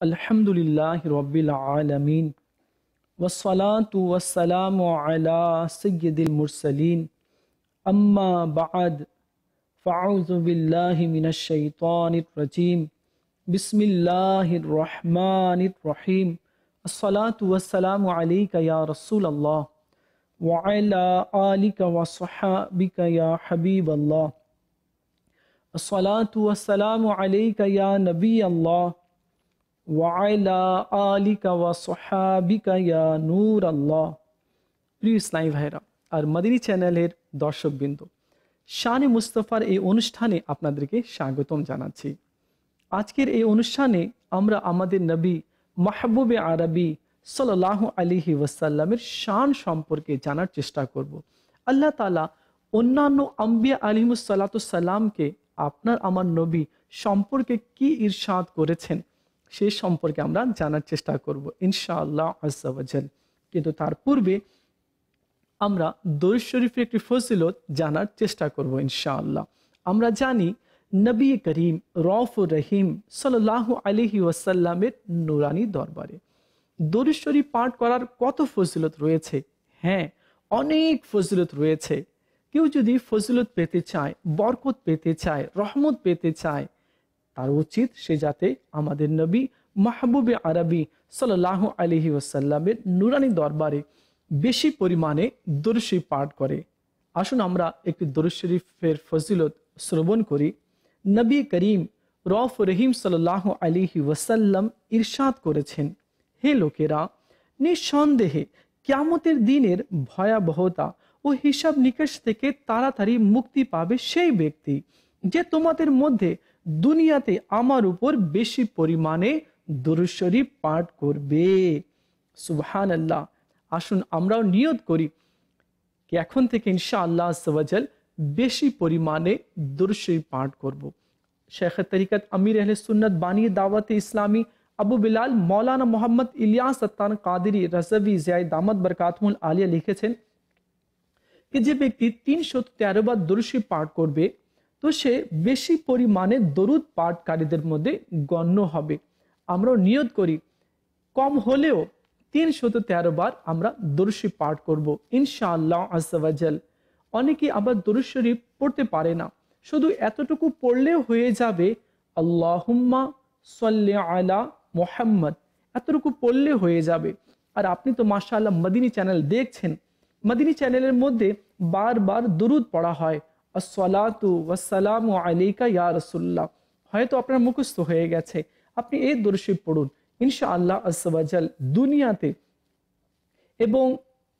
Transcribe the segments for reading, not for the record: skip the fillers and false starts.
আলহামদুলিল্লাহি রাব্বিল আলামিন ওয়াসসালাতু ওয়াসসালামু আলা সাইয়্যিদিল মুরসালিন আম্মা বা'দ ফাআউযু বিল্লাহি মিনাশ শাইতানির রাজীম বিসমিল্লাহির রহমানির রহিম আসসালাতু ওয়াসসালামু আলাইকা ইয়া রাসূলুল্লাহ ওয়া আলা আলিকা ওয়া সাহবিকা ইয়া হাবিবাল্লাহ আসসালাতু ওয়াসসালামু আলাইকা ইয়া নবিয়াল্লাহ ওয়াইলা আলিকা ওয়া সাহাবিকা ইয়া নূর আল্লাহ। প্রিয় ইসলামী ভাইরা আর মদিনী চ্যানেলের দর্শকবৃন্দ, শানে মুস্তাফার এই অনুষ্ঠানে আপনাদেরকে স্বাগতম জানাচ্ছি। আজকের এই অনুষ্ঠানে আমরা আমাদের নবী মাহবুবে আরবি সাল্লাল্লাহু আলাইহি ওয়াসাল্লামের শান সম্পর্কে জানার চেষ্টা করব। আল্লাহ তাআলা অন্যান্য আম্বিয়া আলাইহিমুস সালাতু সালামকে আপনার আমার নবী সম্পর্কে কি ইরশাদ করেছেন সে সম্পর্কে আমরা জানার চেষ্টা করব ইনশাআল্লাহ আজ্জা ওয়া জাল। কিন্তু তার পূর্বে আমরা দরুদ শরীফের একটি ফজিলত জানার চেষ্টা করব ইনশাআল্লাহ। আমরা জানি নবী করিম রউফুর রহিম সাল্লাল্লাহু আলাইহি ওয়াসাল্লামের নূরানি দরবারে দরুদ শরীফ পাঠ করার কত ফজিলত রয়েছে। হ্যাঁ, অনেক ফজিলত রয়েছে। কেউ যদি ফজিলত পেতে চায়, বরকত পেতে চায়, রহমত পেতে চায়, তার উচিত সে যাতে আমাদের নবী মাহবুবে আরবি সাল্লাল্লাহু আলাইহি ওয়াসাল্লামের নূরানি দরবারে বেশি পরিমাণে দরুদ শরীফ পাঠ করে। আসুন আমরা একটি দরুদ শরীফের ফজিলত শ্রবণ করি। নবী করিম রউফুর রহিম সাল্লাল্লাহু আলাইহি ওয়াসাল্লাম ইরশাদ করেছেন, হে লোকেরা, নিঃসন্দেহে কিয়ামতের দিনের ভয়াবহতা ও হিসাব নিকাশ থেকে তাড়াতাড়ি মুক্তি পাবে সেই ব্যক্তি যে তোমাদের মধ্যে দুনিয়াতে আমার উপর বেশি পরিমাণে দরুদ শরীফ পাঠ করবে। সুবহানাল্লাহ। আসুন আমরাও নিয়ত করি কি এখন থেকে ইনশাআল্লাহ আজ্জা ওয়া জাল বেশি পরিমাণে দরুদ শরীফ পাঠ করব। শেখ তরিকত আমির আহলে সুন্নাত বানী দাওয়াতে ইসলামী আবু বিলাল মৌলানা মোহাম্মদ ইলিয়াস আত্তান কাদেরী রাজভী জিয়াদ দামাত বরকাতুহুল আলিয়া লিখেছেন कि যে ব্যক্তি 313 বার দরুদ শরীফ পাঠ করবে তো সে বেশি পরিমাণে দরুদ পাঠকারীদের মধ্যে গণ্য হবে। আমরাও নিয়ত করি কম হলেও 313 বার আমরা দরুদ শরীফ পাঠ করব ইনশাআল্লাহ আজ্জা ওয়া জাল। অনেকেই আবার দরুদ শরীফ পড়তে পারে না, শুধু এতটুকু পড়লেও হয়ে যাবে আল্লাহুম্মা সাল্লি আলা মুহাম্মদ, এতটুকু পড়লে হয়ে যাবে। আর আপনি তো মাশাআল্লাহ মদিনী চ্যানেল দেখছেন, মদিনী চ্যানেলের মধ্যে বারবার দরুদ পড়া হয়, আসসালাতু ওয়াসসালামু আলাইকা ইয়া রাসূলুল্লাহ। হয়তো আপনার মুখস্থ হয়ে গেছে, আপনি এই দরুদ শরীফ পড়ুন ইনশাআল্লাহ আজ্জা ওয়া জাল। দুনিয়াতে এবং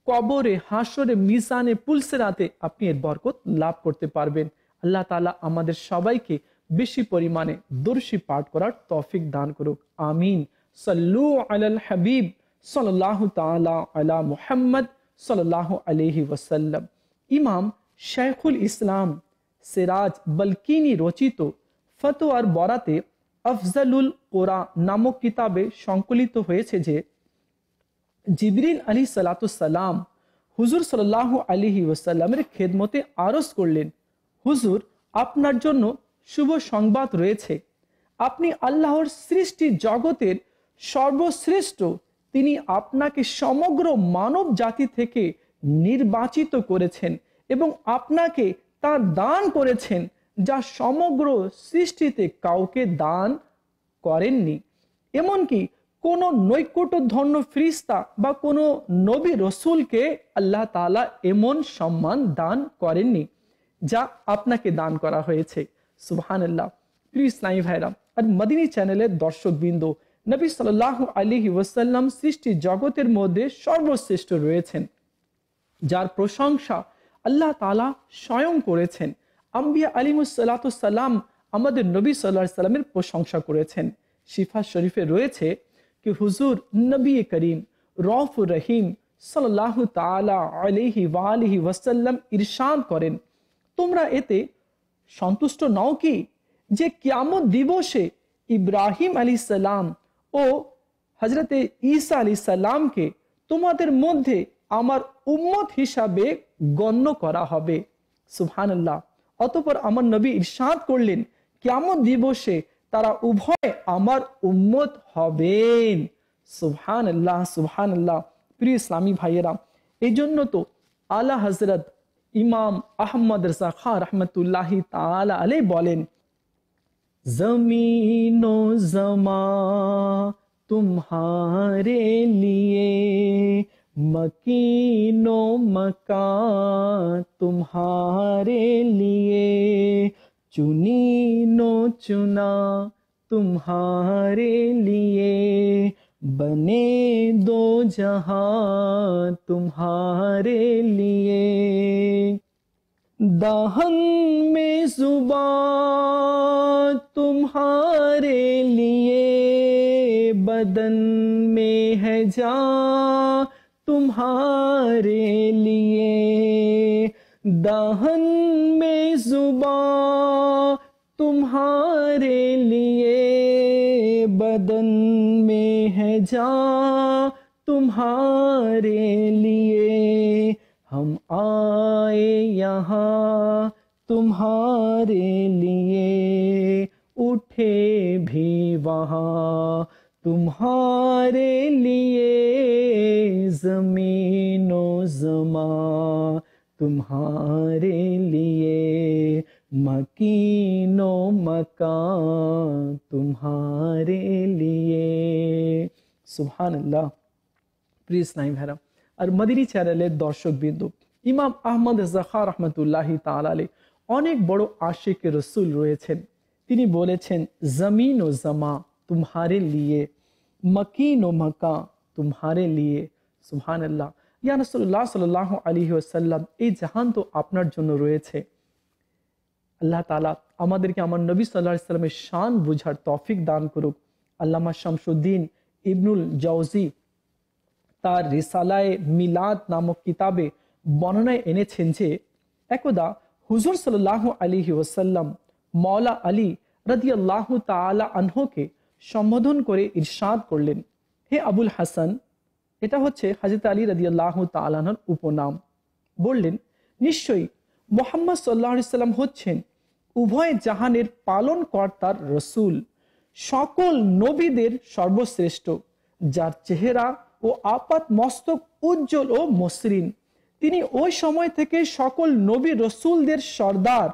কবরে, হাসরে, মিজানে, পুলসিরাতে আপনি এর বরকত লাভ করতে পারবেন। আল্লাহ তাআলা আমাদের সবাইকে বেশি পরিমাণে দরুদ শরীফ পাঠ করার তৌফিক দান করুক, আমিন। সাল্লু আলাল হাবিব সাল্লাল্লাহু তাআলা আলা মুহাম্মদ সাল্লাল্লাহু আলাইহি ওয়াসাল্লাম। ইমাম শাইখুল ইসলাম সিরাজ বলকিনি রচিত ফতোয়ার বরাতে আফজালুল কোরা নামক কিতাবে সংকলিত হয়েছে যে জিবরিল আলাইহিস সালাম হুজুর সাল্লাল্লাহু আলাইহি ওয়াসাল্লামের খেদমতে আরজ করলেন, হুজুর, আপনার জন্য শুভ সংবাদ রয়েছে। আপনি আল্লাহর সৃষ্টি জগতের সর্বশ্রেষ্ঠ। তিনি আপনাকে সমগ্র মানব জাতি থেকে নির্বাচিত করেছেন এবং আপনাকে তা দান করেছেন যা সমগ্র সৃষ্টিতে কাউকে দান করেননি। এমনকি কোনো নৈকট্যধন্য ফেরেশতা বা কোনো নবী রসুলকে আল্লাহ তাআলা এমন সম্মান দান করেননি যা আপনাকে দান করা হয়েছে। সুবহানাল্লাহ। প্রিয় ইসলামী ভাইরা আর মদিনী চ্যানেলের দর্শকবৃন্দ, নবী সাল্লাল্লাহু আলাইহি ওয়াসাল্লাম সৃষ্টি জগতের মধ্যে সর্বশ্রেষ্ঠ রয়েছেন, যার প্রশংসা আল্লাহ তাআলা স্বয়ং করেছেন। আম্বিয়া আলাইহিমুস সালাতু সালাম আমাদের নবী সাল্লাল্লাহু আলাইহি সাল্লামের প্রশংসা করেছেন। শিফা শরীফে রয়েছে कि हुजूर नबी करीम रऊफुर रहीम সাল্লাল্লাহু তাআলা আলাইহি ওয়া আলিহি ওয়াসাল্লাম ইরশাদ করেন, তোমরা এতে সন্তুষ্ট নও কি যে কিয়ামত দিবসে ইব্রাহিম আলাইহিস সালাম ও হযরতে ঈসা আলাইহিস সালামকে তোমাদের মধ্যে আমার উম্মত হিসাবে গণ্য করা হবে। সুবহানাল্লাহ। অতঃপর আমার নবী ইরশাদ করলেন, কিয়ামত দিবসে তারা উভয় আমার উম্মত হবেন। সুবহানাল্লাহ, সুবহানাল্লাহ। প্রিয় ইসলামী ভাইয়েরা, এই জন্য তো আলা হযরত ইমাম আহমদ রেজা খাঁ রহমতুল্লাহি তাআলা আলাইহি বলেন, জমিনো জমা तुम्हारे लिए, मकीनो मका तुम्हारे लिए, चुनीनो चुना तुम्हारे लिए, बने दो जहां तुम्हारे लिए। दाहन में जुबान तुम्हारे लिए, बदन में है जान तुम्हारे लिए। दाहन में जुबान तुम्हारे लिए, बदन में है जान तुम्हारे लिए। हम आए यहाँ तुम्हारे लिए, उठे भी वहाँ तुम्हारे लिए। ज़मीनो ज़मा तुम्हारे लिए, मकीनो मकान तुम्हारे लिए। सुबहानअल्लाह। प्रिय इस्लामी भाइरा আর মদিনী চ্যানেলের দর্শকবৃন্দ, ইমাম আহমদ রেজা খাঁ রহমতুল্লাহি তাআলা আলাইহি অনেক বড় আশিক রসুল রয়েছেন। তিনি বলেছেন, জমিন ও জমা तुम्हारे लिए, मकीन ও मका तुम्हारे लिए। সুবহানাল্লাহ। ইয়া রাসূলুল্লাহ সাল্লাল্লাহু আলাইহি ওয়াসাল্লাম, এই জাহান তো আপনার জন্য রয়েছে। আল্লাহ তাআলা আমাদেরকে আমার নবী সাল্লাল্লাহু আলাইহি ওয়াসাল্লামের শান বুঝার তৌফিক দান করুক। আল্লামা শামসুদ্দিন ইবনুল জাওজি তার রিসালায়ে মিলাদ নামক কিতাবে বর্ণনায় এনেছেন যে একদা হুজুর সাল্লাল্লাহু আলাইহি ওয়াসাল্লাম মওলা আলী রাদিয়াল্লাহু তাআলা আনহুকে সম্বোধন করে ইরশাদ করলেন, হে আবুল হাসান। এটা হচ্ছে হযরত আলী রাদিয়াল্লাহু তাআলা আনহুর উপনাম। বললেন, নিশ্চয়ই মুহাম্মদ সাল্লাল্লাহু আলাইহি ওয়াসাল্লাম হচ্ছেন উভয় জাহানের পালনকর্তার রসুল, সকল নবীদের সর্বশ্রেষ্ঠ, যার চেহারা ও আপাত মস্তক উজ্জ্বল ও মসৃণ। তিনি ওই সময় থেকে সকল নবী রসুলদের সর্দার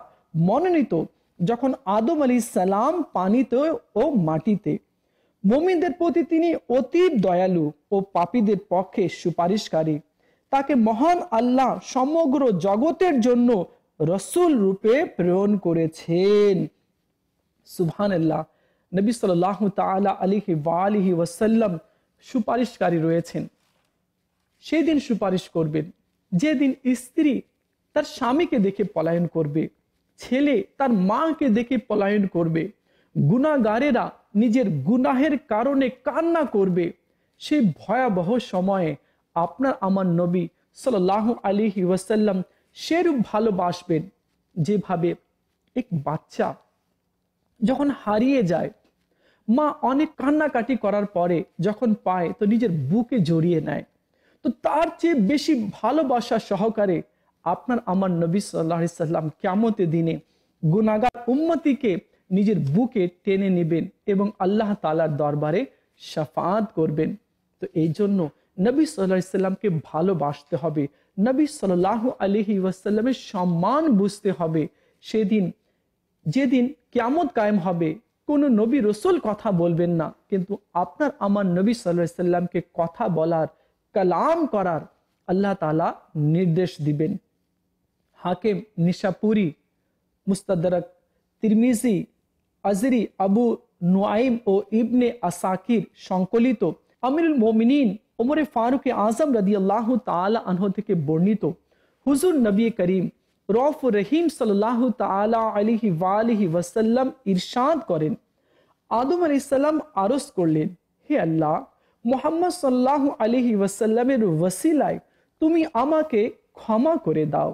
মনোনীত, যখন আদম আলাইহিস সালাম পানিতে ও মাটিতে। মুমিনদের প্রতি তিনি অতি দয়ালু ও পাপীদের পক্ষে সুপারিশকারী। তাকে মহান আল্লাহ সমগ্র জগতের জন্য রসুল রূপে প্রেরণ করেছেন। সুবহানাল্লাহ। নবী সাল্লাল্লাহু তাআলা আলাইহি ওয়া আলিহি ওয়াসাল্লাম সুপারিশকারী রয়েছেন। সেই দিন সুপারিশ করবেন যেদিন স্ত্রী তার স্বামীকে দেখে পলায়ন করবে, ছেলে তার মাকে দেখে পলায়ন করবে, গুনাহগারেরা নিজের গুনাহের কারণে কান্না করবে। সেই ভয়াবহ সময়ে আপনার আমার নবী সাল্লাল্লাহু আলাইহি ওয়াসাল্লাম সেরূপ ভালোবাসবেন যেভাবে এক বাচ্চা যখন হারিয়ে যায়, মা অনেক কান্নাকাটি করার পরে যখন পায় তো নিজের বুকে জড়িয়ে নেয়। তো তার চেয়ে বেশি ভালোবাসা সহকারে আপনার আমার নবী সাল্লাল্লাহু আলাইহি সাল্লাম কিয়ামতের দিনে গুনাহগার উম্মতিকে নিজের বুকে টেনে নেবেন এবং আল্লাহ তাআলার দরবারে শাফাআত করবেন। তো এই জন্য নবী সাল্লাল্লাহু আলাইহি সাল্লামকে ভালোবাসতে হবে, নবী সাল্লাল্লাহু আলাইহি ওয়াসাল্লামের সম্মান বুঝতে হবে। সেদিন যেদিন কিয়ামত কায়েম হবে, কোন নবী রসুল কথা বলবেন না, কিন্তু আপনার আমার নবী সাল্লাল্লাহু আলাইহি সাল্লামকে কথা বলার, কালাম করার আল্লাহ তাআলা নির্দেশ দিবেন। হাকিম নিশাপুরি, মুস্তাদরাক, তিরমিজি, আজরি, আবু নুআইম ও ইবনে আসাকির সংকলিত আমিরুল মুমিনিন ওমর ফারুক আজম রাদিয়াল্লাহু তাআলা আনহু থেকে বর্ণিত, হুজুর নবী করিম রউফ রহিম সাল্লাল্লাহু তাআলা আলাইহি ওয়া আলিহি ওয়াসাল্লাম ইরশাদ করেন, আদম আলাইহিস সালাম আরজ করলেন, হে আল্লাহ, মুহাম্মদ সাল্লাল্লাহু আলাইহি ওয়াসাল্লামের ওসিলায় তুমি আমাকে ক্ষমা করে দাও।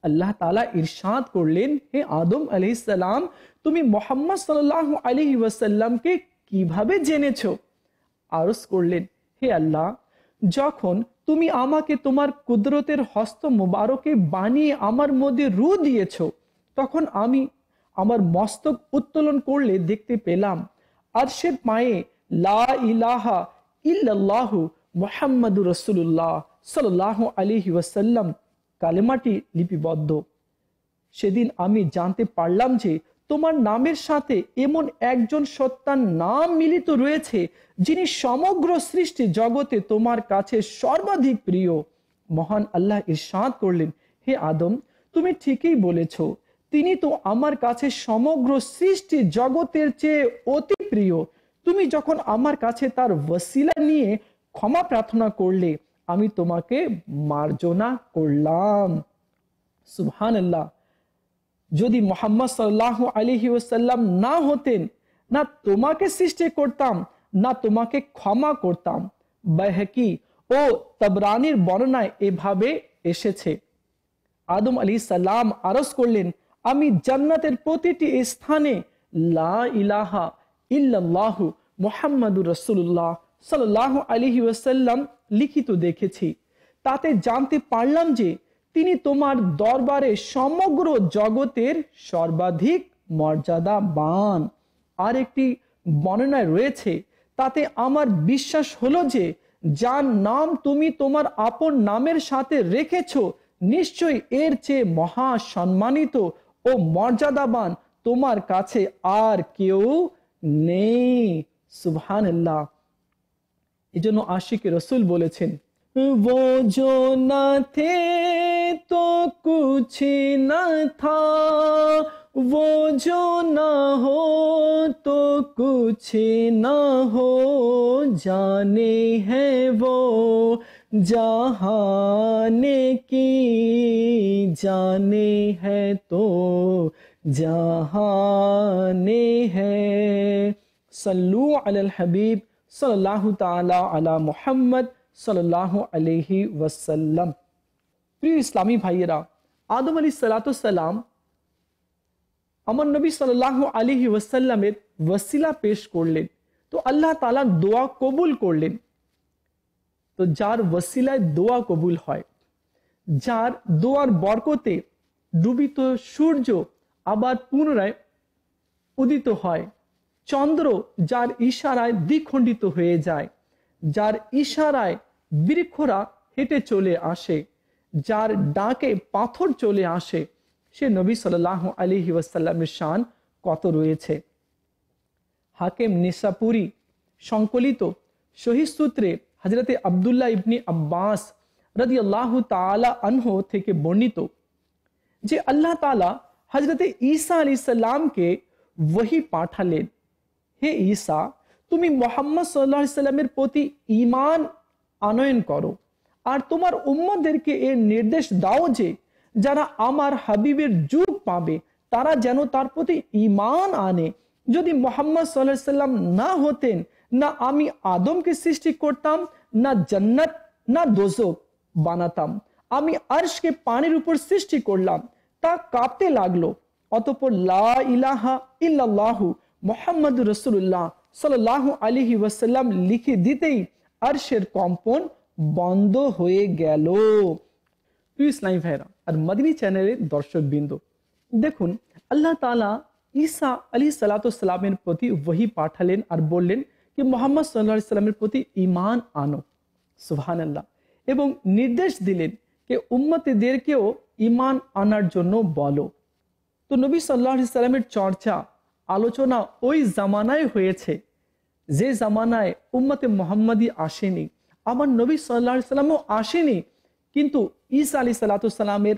আল্লাহ তাআলা ইরশাদ করলেন, হে আদম আলাইহিস সালাম, তুমি মুহাম্মদ সাল্লাল্লাহু আলাইহি ওয়াসাল্লামকে কিভাবে জেনেছো? আরজ করলেন, হে আল্লাহ, যখন তুমি আমাকে তোমার কুদরতের হস্ত মুবারকে বানিয়ে আমার মধ্যে রূহ দিয়েছো, তখন আমি আমার মস্তক উত্তোলন করলে দেখতে পেলাম আরশের পায়ে লা ইলাহা ইল্লাল্লাহু মুহাম্মাদুর রাসূলুল্লাহ সাল্লাল্লাহু আলাইহি ওয়াসাল্লাম কালেমাটি লিপিবদ্ধ। সেদিন আমি জানতে পারলাম যে তোমার নামের সাথে এমন একজন সত্তার নাম মিলিত রয়েছে যিনি সমগ্র সৃষ্টি জগতে তোমার কাছে সর্বাধিক প্রিয়। মহান আল্লাহ ইরশাদ করলেন, হে আদম, তুমি ঠিকই বলেছ, তিনি তো আমার কাছে সমগ্র সৃষ্টি জগতের চেয়ে অতি প্রিয়। তুমি যখন আমার কাছে তার ওয়াসিলা নিয়ে ক্ষমা প্রার্থনা করলে, আমি তোমাকে মার্জনা করলাম। সুবহানাল্লাহ। যদি মুহাম্মদ সাল্লাল্লাহু আলাইহি ওয়াসাল্লাম না হতেন, না তোমাকে সৃষ্টি করতাম, না তোমাকে ক্ষমা করতাম। বাইহাকি ও তাবরানির বর্ণনায় এভাবে এসেছে, আদম আলাইহিস সালাম আরজ করলেন, আমি জান্নাতের প্রতিটি স্থানে লা ইলাহা ইল্লাল্লাহু মুহাম্মাদুর রাসূলুল্লাহ সাল্লাল্লাহু আলাইহি ওয়াসাল্লাম লিখিত দেখেছি। তাতে জানতে পারলাম যে তিনি তোমার দরবারে সমগ্র জগতের সর্বাধিক মর্যাদাবান। আর একটি বর্ণনায় রয়েছে, তাতে আমার বিশ্বাস হলো যে যার নাম তুমি তোমার আপন নামের সাথে রেখেছো, নিশ্চয়ই এর চেয়ে মহা সম্মানিত ও মর্যাদাবান তোমার কাছে আর কেউ নেই। সুবহানাল্লাহ। এজন্য আশিকে রসুল বলেছেন, वो जो न थे तो कुछ न था, वो जो न हो तो कुछ न हो, जाने हैं वो जहाने की, जाने है तो जहाने है। सल्लू अलल हबीब सल्लल्लाहु ताला अला मुहम्मद সাল্লাল্লাহু আলাইহি ওয়াসাল্লাম। প্রিয় ইসলামী ভাইয়েরা, আদম আলাইহিস সালাতু সালাম আমার নবী সাল্লাল্লাহু আলাইহি ওয়াসাল্লামের ওয়াসিলা পেশ করলেন, তো আল্লাহ তাআলা দোয়া কবুল করলেন। তো যার ওয়াসিলায় দোয়া কবুল হয়, যার দোয়ার বরকতে ডুবিত সূর্য আবার পুনরায় উদিত হয়, চন্দ্র যার ইশারায় দ্বিখণ্ডিত হয়ে যায়, যার ইশারায় বৃক্ষরা হেঁটে চলে আসে, যার ডাকে পাথর চলে আসে, সে নবী সাল্লাল্লাহু আলাইহি ওয়াসাল্লামের শান কত রয়েছে। হাকিম নিসাপুরি সংকলিত সহিহ সূত্রে হযরতে আব্দুল্লাহ ইবনে আব্বাস রাদিয়াল্লাহু তাআলা আনহু থেকে বর্ণিত যে আল্লাহ তাআলা হযরতে ঈসা আলাইহিস সালামকে ওহী পাঠালেন, হে ঈসা, তুমি মুহাম্মদ সাল্লাল্লাহু আলাইহি সাল্লামের প্রতি ঈমান আনয়ন করো আর তোমার উম্মতদেরকে এর নির্দেশ দাও যে যারা আমার হাবিবের যুগ পাবে তারা যেন তার প্রতি ঈমান আনে। যদি মুহাম্মদ সাল্লাল্লাহু আলাইহি সাল্লাম না হতেন, না আমি আদমকে সৃষ্টি করতাম, না জান্নাত না দোজখ বানাতাম। আমি আরশকে পানির উপর সৃষ্টি করলাম, তা কাঁপতে লাগলো। অতঃপর লা ইলাহা ইল্লাল্লাহু মুহাম্মাদুর রাসূলুল্লাহ সাল্লাল্লাহু আলাইহি ওয়াসাল্লাম লিখে দিতেই আরশের কম্পন বন্ধ হয়ে গেল। প্রিয় ইসলামী ভাইরা আর মদিনী চ্যানেলের দর্শকবৃন্দ, দেখুন আল্লাহ তাআলা ঈসা আলাইহিস সালাতু সালামের প্রতি ওহী পাঠালেন আর বললেন कि मोहम्मद सल्लल्लाहु अलैहि वसल्लम प्रति ईमान आनो। सुबहानाल्लाह। এবং নির্দেশ দিলেন যে উম্মতদেরকেও ঈমান আনার জন্য বলো। তো নবী সাল্লাল্লাহু আলাইহি সাল্লামের চর্চা আলোচনা ওই জামানায় হয়েছে যে জামানায় উম্মতে মুহাম্মাদি আসেনি, আমার নবী সাল্লাল্লাহু আলাইহি সাল্লামও আসেনি, কিন্তু ঈসা আলাইহিস সালাতু সালামের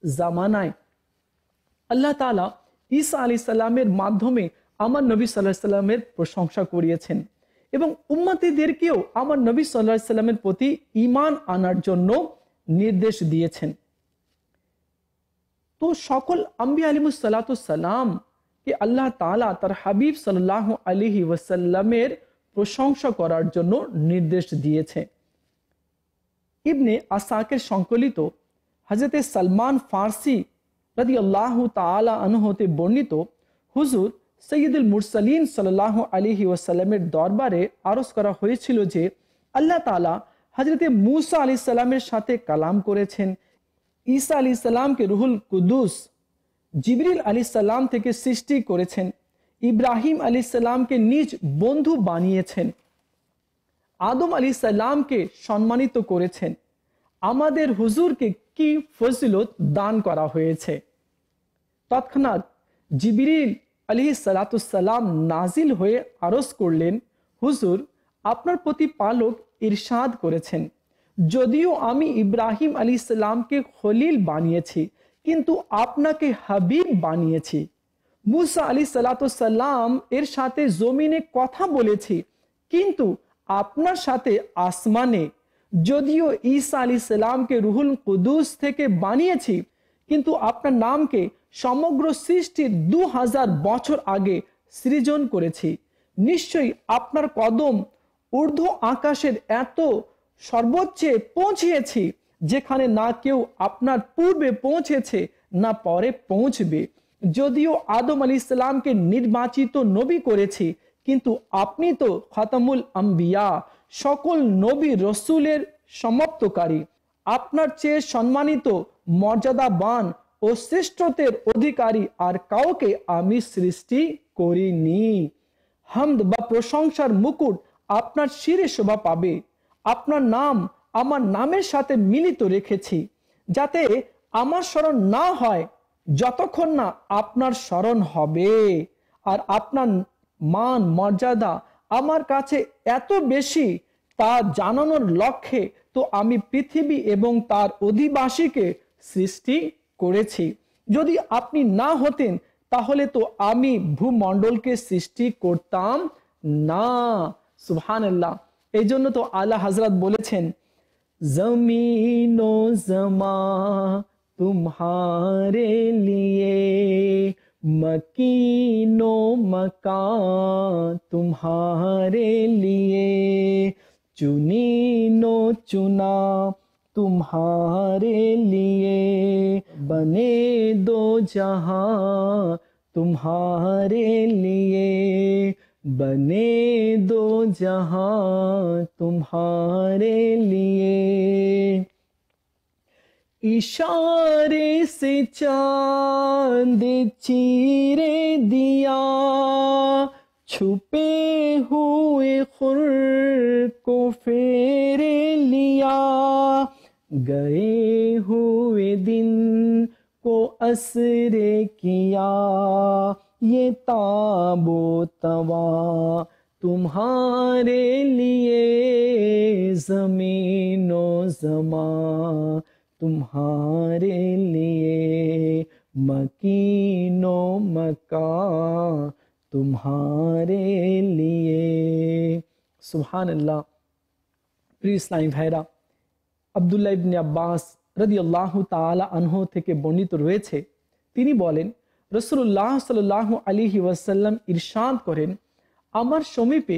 জামানায় আল্লাহ তাআলা ঈসা আলাইহিস সালামের মাধ্যমে আমার নবী সাল্লাল্লাহু আলাইহি সাল্লামের প্রশংসা করিয়েছেন এবং উম্মতীদেরকেও আমার নবী সাল্লাল্লাহু আলাইহি সাল্লামের প্রতি ঈমান আনার জন্য নির্দেশ দিয়েছেন। তো সকল আম্বিয়া আলাইহিস সালাতু সালাম কে আল্লাহ তাআলা তার হাবিব সাল্লাল্লাহু আলাইহি ওয়াসাল্লামের প্রশংসা করার জন্য নির্দেশ দিয়েছে। ইবনে আসাকির সংকলিত হযরতে সালমান ফারসি রাদিয়াল্লাহু তাআলা আনহু হতে বর্ণিত, হুজুর সৈয়দুল মুরসালিন সাল্লাল্লাহু আলাইহি ওয়াসাল্লামের দরবারে আরজ করা হয়েছিল যে আল্লাহ তাআলা হযরতে মূসা আলাইহিস সালামের সাথে কালাম করেছেন, ঈসা আলাইহিস সালামকে রুহুল কুদুস জিবরিল আলাইহিস সালাম থেকে সৃষ্টি করেছেন, ইব্রাহিম আলাইহিস সালামকে নিজ বন্ধু বানিয়েছেন, আদম আলাইহিস সালামকে সম্মানিত করেছেন, আমাদের হুজুরকে কি ফজিলত দান করা হয়েছে। তৎক্ষণাৎ জিবরিল আলাইহিস সালাম নাজিল হয়ে আরজ করলেন, হুজুর, আপনার প্রতিপালক ইরশাদ করেছেন, যদিও আমি ইব্রাহিম আলাইহিস সালামকে খলিল বানিয়েছি, কিন্তু আপনাকে হাবিব বানিয়েছি। মুসা আলাইহিস সালাম এর সাথে জমিনে কথা বলেছি, কিন্তু আপনার সাথে আসমানে। যদিও ঈসা আলাইহিস সালামকে রুহুল কুদুস থেকে বানিয়েছি, কিন্তু আপনার নামকে সমগ্র সৃষ্টির 2000 বছর আগে সৃজন করেছি। নিশ্চয়ই আপনার কদম ঊর্ধ্ব আকাশের এত সর্বোচ্চে পৌঁছিয়েছি, যেখানে না কেউ আপনার পূর্বে পৌঁছেছে না পরে পৌঁছবে। যদিও আদম আলাইহিস সালামকে নির্বাচিত নবী করেছি, কিন্তু আপনি তো খাতামুল আম্বিয়া, সকল নবী রসুলের সমাপ্তকারী। আপনার চেয়ে সম্মানিত, মর্যাদাবান ও শ্রেষ্ঠত্বের অধিকারী আর কাউকে আমি সৃষ্টি করিনি। হামদ বা প্রশংসার মুকুট আপনার শিরে শোভা পাবে। আপনার নাম আমার নামের সাথে মিলিত রেখেছি, যাতে আমার স্মরণ না হয় যতক্ষণ না আপনার স্মরণ হবে। আর আপনার মান মর্যাদা আমার কাছে এত বেশি, তা জানানোর লক্ষ্যে তো আমি পৃথিবী এবং তার অধিবাসীকে সৃষ্টি করেছি। যদি আপনি না হতেন, তাহলে তো আমি ভূমণ্ডলকে সৃষ্টি করতাম না। সুবহানাল্লাহ। এই জন্য তো আলা হযরত বলেছেন, জমিনো জমা तुम्हारे लिए, मकीनो मकान तुम्हारे लिए, चुनीनो चुना तुम्हारे लिए, बने दो जहां तुम्हारे लिए, बने दो जहां तुम्हारे लिए। इशारे से चांद चीरे दिया, छुपे हुए खुर को फेरे लिया, गए हुए दिन को असरे किया, ये ताबो तवा तुम्हारे लिए, जमीनो जमा तुम्हारे लिए, मकीनो मका तुम्हारे लिए। सुबहानल्लाह। प्रिय इस्लामी भाइरा, আব্দুল্লাহ ইবনে আব্বাস রাদিয়াল্লাহু তাআলা আনহু থেকে বর্ণিত রয়েছে, তিনি বলেন, রাসূলুল্লাহ সাল্লাল্লাহু আলাইহি ওয়াসাল্লাম ইরশাদ করেন, আমার সমীপে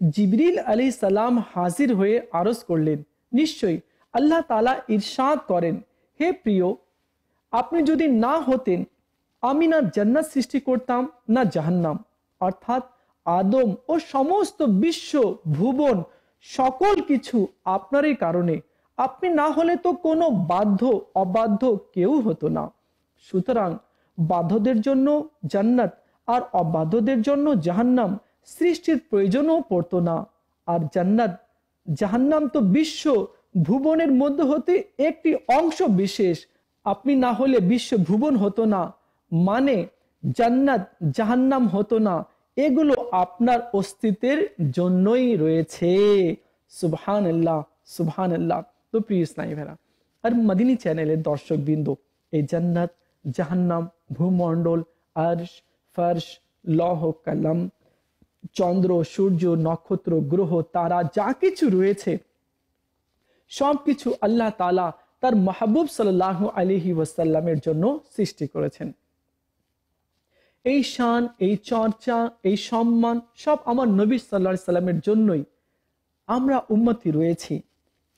জিবরিল আলাইহিস সালাম হাজির হয়ে আরজ করলেন, নিশ্চয়ই আল্লাহ তাআলা ইরশাদ করেন, হে প্রিয়, আপনি যদি না হতেন, আমি না জান্নাত সৃষ্টি করতাম না জাহান্নাম। অর্থাৎ আদম ও সমস্ত বিশ্ব ভুবন সকল কিছু আপনারই কারণে। আপনি না হলে তো কোনো বাধ্য অবাধ্য কেউ হতো না। সুতরাং বাধ্যদের জন্য জান্নাত আর অবাধ্যদের জন্য জাহান্নাম সৃষ্টির প্রয়োজনও পড়তো না। আর জান্নাত জাহান্নাম তো বিশ্ব ভুবনের মধ্যে হতে একটি অংশ বিশেষ। আপনি না হলে বিশ্ব ভুবন হতো না, মানে জান্নাত জাহান্নাম হতো না। এগুলো আপনার অস্তিত্বের জন্যই রয়েছে। সুবহানাল্লাহ, সুবহানাল্লাহ। তো প্রিয় ইসলামী ভাইরা আর মদিনী চ্যানেলের দর্শকবৃন্দ, এই জান্নাত জাহান্নাম ভূমণ্ডল আরশ ফরশ লৌহ কলম চন্দ্র সূর্য নক্ষত্র গ্রহ তারা যা কিছু রয়েছে সবকিছু আল্লাহ তাআলা তার মাহবুব সাল্লাল্লাহু আলাইহি ওয়াসাল্লামের জন্য সৃষ্টি করেছেন। এই শান, এই চর্চা, এই সম্মান সব আমার নবী সাল্লাল্লাহু আলাইহি সাল্লামের জন্যই। আমরা উম্মতি রয়েছি,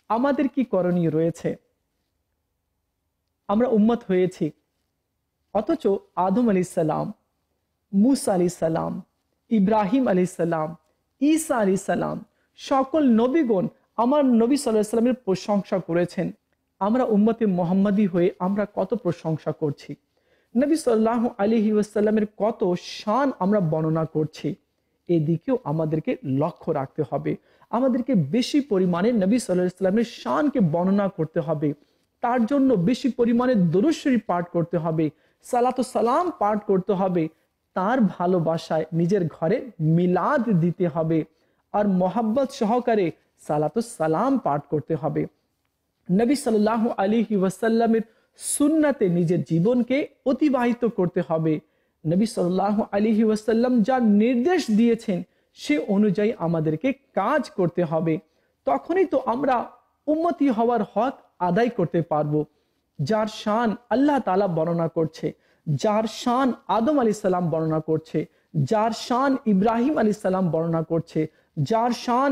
আমাদের কি করণীয় রয়েছে? আমরা উম্মত হয়েছি, অথচ আদম আলাইহিস সালাম, মুসা আলাইহিস সালাম, ইব্রাহিম আলাইহিস সালাম, ঈসা আলাইহিস সালাম সকল নবীগণ আমার নবী সাল্লাল্লাহু আলাইহি সাল্লামের প্রশংসা করেছেন। আমরা উম্মতে মুহাম্মাদি হয়ে আমরা কত প্রশংসা করছি। নবী সাল্লাল্লাহু আলাইহি ওয়াসাল্লামের কত শান আমরা বর্ণনা করছি, এদিকেও আমাদেরকে লক্ষ্য রাখতে হবে। আমাদেরকে বেশি পরিমাণে নবী সাল্লাল্লাহু আলাইহি ওয়াসাল্লামের শানকে বর্ণনা করতে হবে, তার জন্য বেশি পরিমাণে দরুদ শরীফ পাঠ করতে হবে, সালাত ও সালাম পাঠ করতে হবে, তার ভালোবাসায় নিজের ঘরে মিলাদ দিতে হবে, আর মোহাব্বত সহকারে সালাত ও সালাম পাঠ করতে হবে। নবী সাল্লাল্লাহু আলাইহি ওয়াসাল্লামের সুন্নাতে নিজের জীবনকে অতিবাহিত করতে হবে। নবী সাল্লাল্লাহু আলাইহি ওয়াসাল্লাম যা নির্দেশ দিয়েছেন সে অনুযায়ী আমাদেরকে কাজ করতে হবে। তখনই তো আমরা উম্মতি হওয়ার হক আদায় করতে পারবো। যার শান আল্লাহ তাআলা বর্ণনা করছে, যার শান আদম আলাইহিস সালাম বর্ণনা করছে, যার শান ইব্রাহিম আলাইহিস সালাম বর্ণনা করছে, যার শান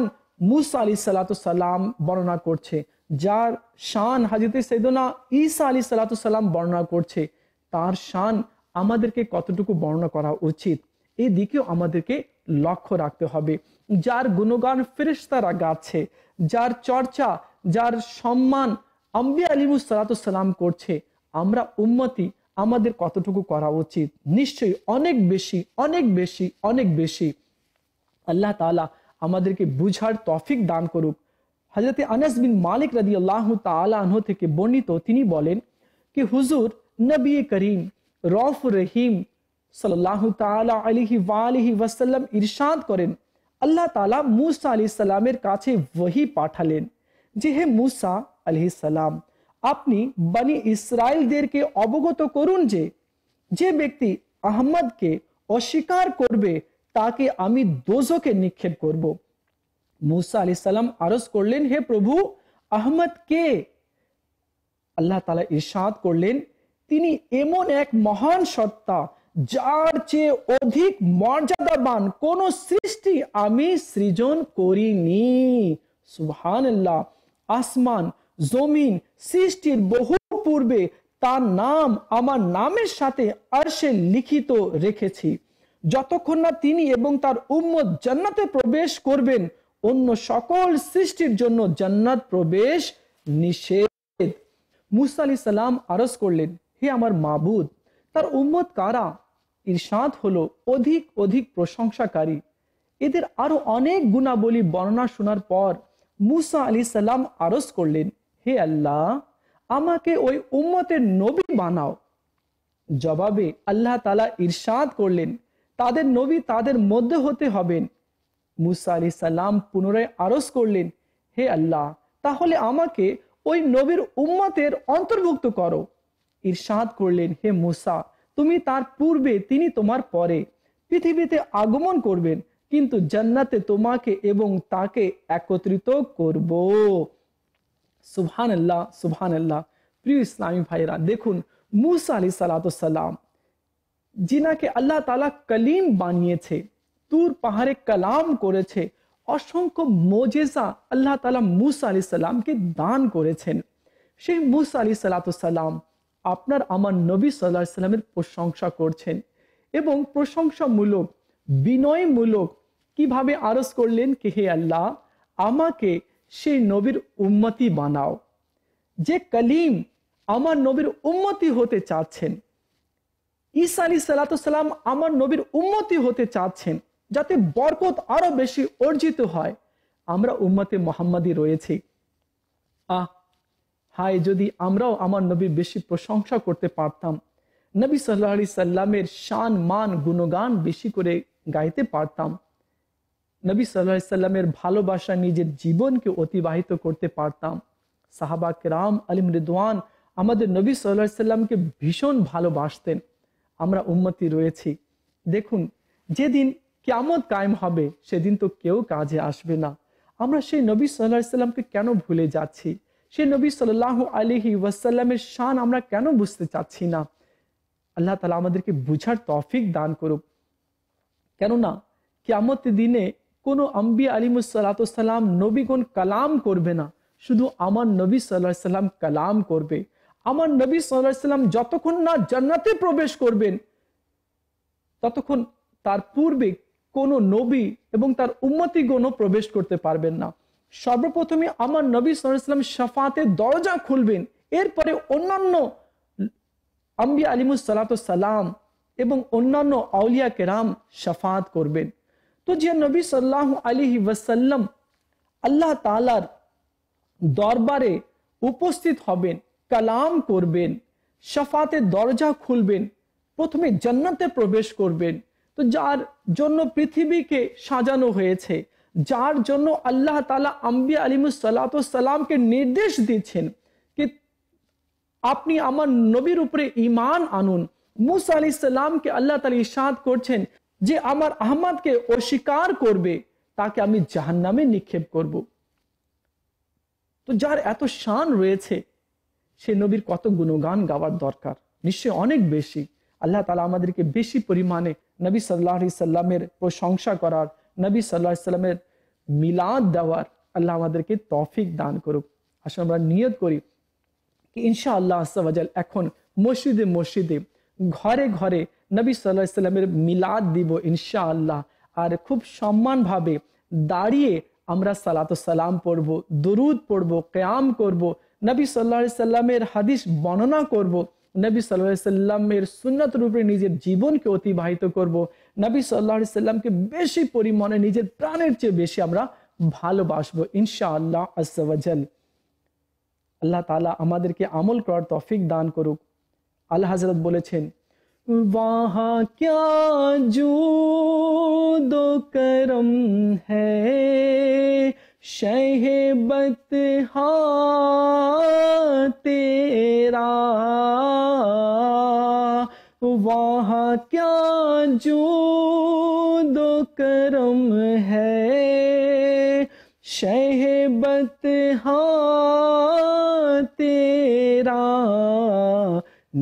মুসা আলাইহিস সালাম বর্ণনা করছে, যার শান হযরত সাইয়েদনা ঈসা আলাইহিস সালাম বর্ণনা করছে, তার শান আমাদেরকে কতটুকু বর্ণনা করা উচিত এই দিকেও আমাদেরকে লক্ষ্য রাখতে হবে। যার গুণগান ফেরেশতারা গাচ্ছে, যার চর্চা, যার সম্মান আম্বিয়া আলাইহিস সালাম করছে, আমরা উম্মতি আমাদের কতটুকু করা উচিত? নিশ্চয়ই অনেক বেশি, অনেক বেশি, অনেক বেশি। আল্লাহ তাআলা আমাদেরকে বুঝার তৌফিক দান করুক। হযরত আনাস বিন মালিক রাদিয়াল্লাহু তাআলা আনহু থেকে বর্ণিত, তিনি বলেন कि हुजूर नबी करीम रऊफ रहीम সাল্লাল্লাহু তাআলা আলাইহি ওয়া আলিহি ওয়াসাল্লাম ইরশাদ করেন, আল্লাহ তাআলা মূসা আলাইহিস সালামের কাছে ওহী পাঠালেন যে, হে মূসা আলাইহিস সালাম, আপনি বনি ইসরাইলদেরকে অবগত করুন যে যে ব্যক্তি আহমদকে অস্বীকার করবে তাকে আমি দোজখে নিক্ষেপ করব। মূসা আলাইহিস সালাম আরজ করলেন, হে প্রভু, আহমদ কে? আল্লাহ তাআলা ইরশাদ করলেন, তিনি এমন এক মহান সত্তা যার চেয়ে অধিক মর্যাদাবান কোন সৃষ্টি আমি সৃজন করিনি। সুবহানাল্লাহ। আসমান জমিন সৃষ্টির বহু পূর্বে তার নাম আমার নামের সাথে আরশে লিখিত রেখেছি। যতক্ষণ না তিনি এবং তার উম্মত জান্নাতে প্রবেশ করবেন, অন্য সকল সৃষ্টির জন্য জান্নাত প্রবেশ নিষেধ। মূসা আলাইহিস সালাম আরজ করলেন, হে আমার মাবুদ, তার উম্মত কারা? ইরশাদ হলো, অধিক অধিক প্রশংসাকারী। এদের আরো অনেক গুণাবলী বর্ণনা শোনার পর মূসা আলাইহিস সালাম আরজ করলেন, হে আল্লাহ, আমাকে ওই উম্মতের নবী বানাও। জবাবে আল্লাহ তাআলা ইরশাদ করলেন, তাদের নবী তাদের মধ্যে হতে হবেন। মূসা আলাইহিস সালাম পুনরায় আরজ করলেন, হে আল্লাহ, তাহলে আমাকে ওই নবীর উম্মতের অন্তর্ভুক্ত করো। ইরশাদ করলেন, হে মূসা, তুমি তার পূর্বে, তিনি তোমার পরে। পৃথিবীতে আগমন করবেন, কিন্তু জান্নাতে তোমাকে এবং তাকে একত্রিত করব। সুবহানাল্লাহ, সুবহানাল্লাহ। প্রিয় ইসলামী ভাইরা, দেখুন মূসা আলাইহিস সালাম, যিনাকে আল্লাহ তাআলা কলিম বানিয়েছে, তুর পাহাড়ে কালাম করেছে, অসংখ্য মুজিজা আল্লাহ তাআলা মূসা আলাইহিস সালামকে দান করেছেন। সেই মূসা আলাইহিস সালাম আপনার আমার নবী সাল্লাল্লাহু আলাইহি সাল্লামের প্রশংসা করছেন এবং প্রশংসামূলক, বিনয়মূলক কিভাবে আরজ করলেন কি, হে আল্লাহ, আমাকে সেই নবীর উম্মতি বানাও যে কলিম আমার নবীর উম্মতি হতে চাচ্ছেন। ঈসা আলাইহিস সালাম আমার নবীর উম্মতি হতে চাচ্ছেন যাতে বরকত আরো বেশি অর্জিত হয়। আমরা উম্মতে মুহাম্মাদি রয়েছি। হায় যদি আমরাও আমার নবীর বেশি প্রশংসা করতে পারতাম, নবী সাল্লাল্লাহু আলাইহি সাল্লামের শান মান গুণগান বেশি করে গাইতে পারতাম, নবী সাল্লাল্লাহু আলাইহি সাল্লামের ভালোবাসা নিজের জীবনকে অতিবাহিত করতে পারতাম। সাহাবা কেরাম আলিম রিদওয়ান আমাদের নবী সাল্লাল্লাহু আলাইহি সাল্লামকে ভীষণ ভালোবাসতেন। আমরা উম্মতি রয়েছি। দেখুন, যেদিন কিয়ামত কায়েম হবে সেদিন তো কেউ কাজে আসবে না। আমরা সেই নবী সাল্লাল্লাহু আলাইহি সাল্লামকে কেন ভুলে যাচ্ছি? সেই নবী সাল্লাল্লাহু আলাইহি ওয়াসাল্লামের শান আমরা কেন বুঝতে চাচ্ছি না? আল্লাহ তাআলা আমাদেরকে বুঝার তৌফিক দান করুক। কেননা কিয়ামতের দিনে কোনো আম্বিয়া আলাইহিস সালাম নবীগণ কালাম করবে না, শুধু আমার নবী সাল্লাল্লাহু আলাইহি সাল্লাম কালাম করবে। আমার নবী সাল্লাল্লাহু আলাইহি সাল্লাম যতক্ষণ না জান্নাতে প্রবেশ করবেন ততক্ষণ তার পূর্বে কোনো নবী এবং তার উম্মতিগণও প্রবেশ করতে পারবেন না। সর্বপ্রথমে আমার নবী সাল্লাল্লাহু আলাইহি সাল্লাম শাফাতের দরজা খুলবেন, এরপরে অন্যান্য আম্বিয়া আলিমুস সালাতু সালাম এবং অন্যান্য আউলিয়া কেরাম শাফাত করবেন। তো যে নবী সাল্লাল্লাহু আলাইহি ওয়াসাল্লাম আল্লাহ তাআলার দরবারে উপস্থিত হবেন, কালাম করবেন, শাফাতের দরজা খুলবেন, প্রথমে জান্নাতে প্রবেশ করবেন। তো যার জন্য পৃথিবীকে সাজানো হয়েছে, যার জন্য আল্লাহ তাআলা আম্বিয়া আলিমুস সালাতু সালামকে নির্দেশ দিচ্ছেন কি আপনি আমার নবীর উপরে ঈমান আনুন। মুসা আলাইহিস সালামকে আল্লাহ তাআলা ইরশাদ করছেন যে আমার আহমদকে অস্বীকার করবে তাকে আমি জাহান্নামে নিক্ষেপ করব। তো যার এত শান রয়েছে সে নবীর কত গুণগান গাওয়ার দরকার, নিশ্চয় অনেক বেশি। আল্লাহ তাআলা আমাদেরকে বেশি পরিমাণে নবী সাল্লাল্লাহু আলাইহি সাল্লামের প্রশংসা করার, নবী সাল্লাল্লাহু আলাইহি সাল্লামের মিলাদ দেওয়ার আল্লাহ আমাদেরকে তৌফিক দান করুক। আসলে আমরা নিয়ত করি कि इंशाअल्लाह अज़्ज़ा वजल এখন মসজিদে মসজিদে ঘরে ঘরে নবী সাল্লাল্লাহু আলাইহি সাল্লামের মিলাদ দিব ইনশাআল্লাহ। আর খুব সম্মানভাবে দাঁড়িয়ে আমরা সালাতু সালাম পড়ব, দুরুদ পড়ব, কিয়াম করব, নবী সাল্লাল্লাহু আলাইহি সাল্লামের হাদিস বর্ণনা করব, নবী সাল্লাল্লাহু আলাইহি সাল্লামের সুন্নাতের উপরে নিজের জীবনকে অতিবাহিত করব, নবী সাল্লাল্লাহু আলাইহি সাল্লামকে বেশি পরিমাণে নিজের প্রাণের চেয়ে বেশি আমরা ভালোবাসবো ইনশাআল্লাহ আযজা ওয়াজাল। আল্লাহ তাআলা আমাদেরকে আমল করার তৌফিক দান করুক। আল্লাহ হযরত বলেছেন, वहाँ क्या जूद करम है शहबत तेरा, वहाँ क्या जूद करम है शहबत तेरा,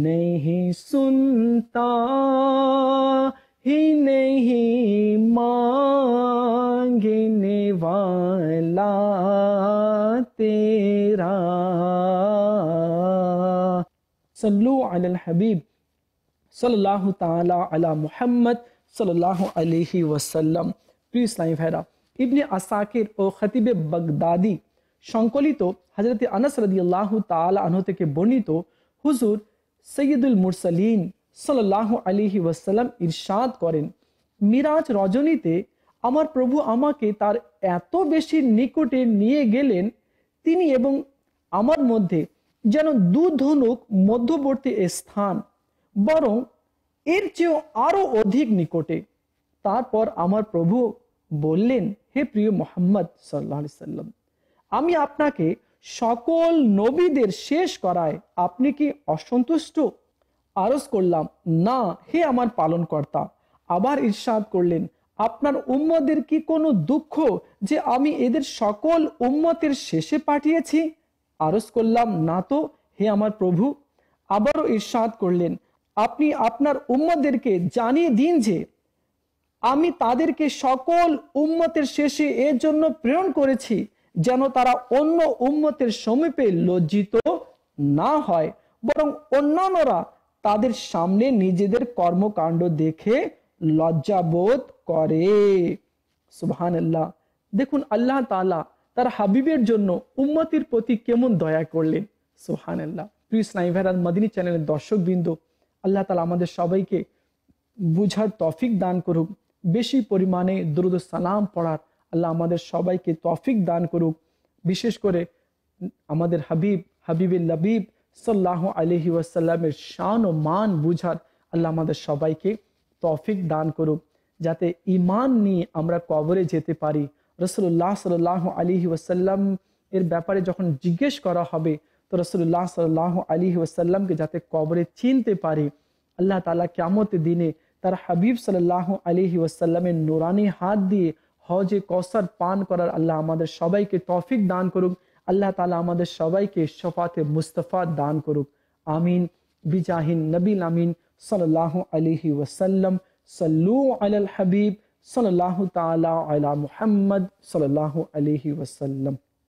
नहीं सुनता ही नहीं मांगने वाला तेरा। सल्लु अलल हबीब सल्लल्लाहु ताला अला मुहम्मद सल्लल्लाहु अलैहि वसल्लम। प्रिय इस्लामी भाइरा, ইবনে আসাকির ও খতিবে বাগদাদি সংকলিত হযরত আনাস রাদিয়াল্লাহু তাআলা আনহু থেকে বর্ণিত হুজুর সৈয়দুল মুরসালিন সাল্লাল্লাহু আলাইহি ওয়াসাল্লাম ইরশাদ করেন, মিরাজ রজনীতে আমার প্রভু আমাকে তার এত বেশি নিকটে নিয়ে গেলেন, তিনি এবং আমার মধ্যে যেন দু ধনুক মধ্যবর্তী স্থান, বরং এর চেয়েও আরো অধিক নিকটে। তারপর আমার প্রভু বললেন, হে প্রিয় মুহাম্মদ সাল্লাল্লাহু আলাইহি সাল্লাম, আমি আপনাকে সকল নবীদের শেষ করায় আপনি কি অসন্তুষ্ট? আরজ করলাম, না হে আমার পালনকর্তা। আবার ইরশাদ করলেন, আপনার উম্মতের কি কোনো দুঃখ যে আমি এদের সকল উম্মতের শেষে পাঠিয়েছি? আরজ করলাম, না তো হে আমার প্রভু। আবারও ইরশাদ করলেন, আপনি আপনার উম্মতদেরকে জানিয়ে দিন যে আমি তাদেরকে সকল উম্মতের শেষে এর জন্য প্রেরণ করেছি যেন তারা অন্য উম্মতের সমীপে লজ্জিত না হয়, বরং অন্যান্যরা তাদের সামনে নিজেদের কর্মকাণ্ড দেখে লজ্জাবোধ করে। সুবহানাল্লাহ। দেখুন আল্লাহ তাআলা তার হাবিবের জন্য উম্মতির প্রতি কেমন দয়া করলেন। সুবহানাল্লাহ। প্রিয় ইসলামী ভাইরা, মদিনী চ্যানেলের দর্শকবৃন্দ, আল্লাহ তাআলা আমাদের সবাইকে বুঝার তৌফিক দান করুক, বেশি পরিমাণে দুরূদ ও সালাম পড়ার আল্লাহ আমাদের সবাইকে তৌফিক দান করুক। বিশেষ করে আমাদের হাবিবুল লবিব সাল্লাল্লাহু আলাইহি ওয়াসাল্লামের শান ও মান বুঝার আল্লাহ আমাদের সবাইকে তৌফিক দান করুক, যাতে ঈমান নিয়ে আমরা কবরে যেতে পারি। রাসূলুল্লাহ সাল্লাল্লাহু আলাইহি ওয়াসাল্লাম এর ব্যাপারে যখন জিজ্ঞেস করা হবে তো রাসূলুল্লাহ সাল্লাল্লাহু আলাইহি ওয়াসাল্লামকে যাতে কবরে চিনতে পারি। আল্লাহ তাআলা কিয়ামতের দিনে তার হাবিব সাল্লাল্লাহু আলাইহি ওয়াসাল্লামের নুরানি হাত দিয়ে হজে কৌসার পান করার আল্লাহ আমাদের সবাইকে তৌফিক দান করুক। আল্লাহ তাআলা আমাদের সবাইকে শফাতে মুস্তাফা দান করুক। আমিন বিজাহিন নবীল আমিন সাল্লাল্লাহু আলাইহি ওয়াসাল্লাম। সাল্লু আলাল হাবিব সাল্লাল্লাহু তাআলা আলা মুহাম্মদ সাল্লাল্লাহু আলাইহি ওয়াসাল্লাম।